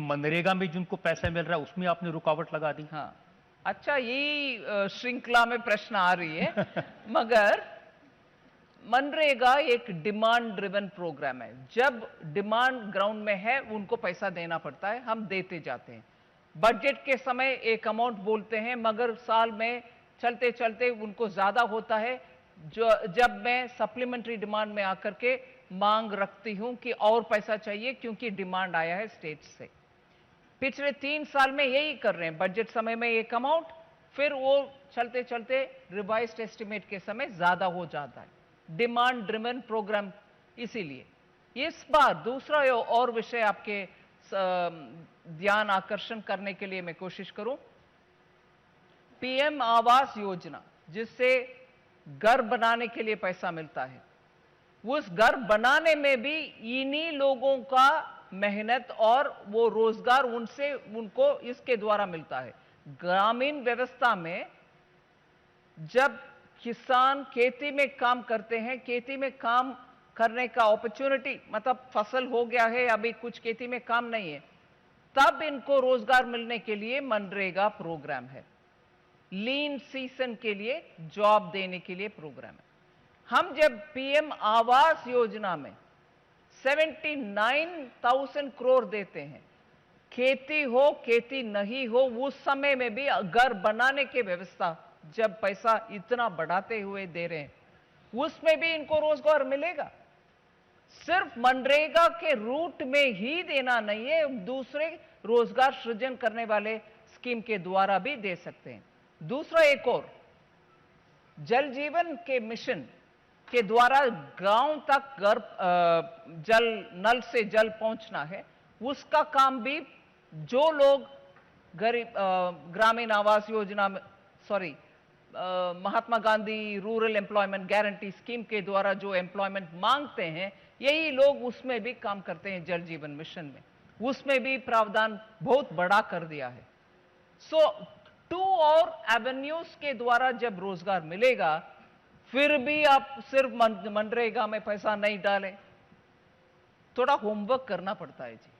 मनरेगा में जिनको पैसा मिल रहा है उसमें आपने रुकावट लगा दी। हाँ, अच्छा, यही श्रृंखला में प्रश्न आ रही है। मगर मनरेगा एक डिमांड ड्रिवन प्रोग्राम है। जब डिमांड ग्राउंड में है उनको पैसा देना पड़ता है, हम देते जाते हैं। बजट के समय एक अमाउंट बोलते हैं, मगर साल में चलते चलते उनको ज्यादा होता है। जो जब मैं सप्लीमेंट्री डिमांड में आकर के मांग रखती हूं कि और पैसा चाहिए, क्योंकि डिमांड आया है स्टेट से। पिछले 3 साल में यही कर रहे हैं, बजट समय में एक अमाउंट, फिर वो चलते चलते रिवाइज्ड एस्टिमेट के समय ज्यादा हो जाता है। Demand driven programme. इसीलिए इस बार दूसरा और विषय आपके ध्यान आकर्षण करने के लिए मैं कोशिश करूं। पीएम आवास योजना, जिससे घर बनाने के लिए पैसा मिलता है, उस घर बनाने में भी इन्हीं लोगों का मेहनत और वो रोजगार उनको इसके द्वारा मिलता है। ग्रामीण व्यवस्था में जब किसान खेती में काम करते हैं, खेती में काम करने का अपॉर्चुनिटी, मतलब फसल हो गया है, अभी कुछ खेती में काम नहीं है, तब इनको रोजगार मिलने के लिए मनरेगा प्रोग्राम है। लीन सीजन के लिए जॉब देने के लिए प्रोग्राम है। हम जब पीएम आवास योजना में 79,000 करोड़ देते हैं, खेती हो खेती नहीं हो, उस समय में भी घर बनाने की व्यवस्था जब पैसा इतना बढ़ाते हुए दे रहे हैं, उसमें भी इनको रोजगार मिलेगा। सिर्फ मनरेगा के रूट में ही देना नहीं है, दूसरे रोजगार सृजन करने वाले स्कीम के द्वारा भी दे सकते हैं। दूसरा एक और, जल जीवन के मिशन के द्वारा गांव तक जल, नल से जल पहुंचना है, उसका काम भी जो लोग गरीब ग्रामीण आवास योजना में, sorry, Mahatma Gandhi rural employment guarantee scheme के द्वारा जो एम्प्लॉयमेंट मांगते हैं, यही लोग उसमें भी काम करते हैं। जल जीवन मिशन में उसमें भी प्रावधान बहुत बड़ा कर दिया है। सो 2 और एवेन्यूज के द्वारा जब रोजगार मिलेगा, फिर भी आप सिर्फ मनरेगा में पैसा नहीं डालें, थोड़ा होमवर्क करना पड़ता है जी।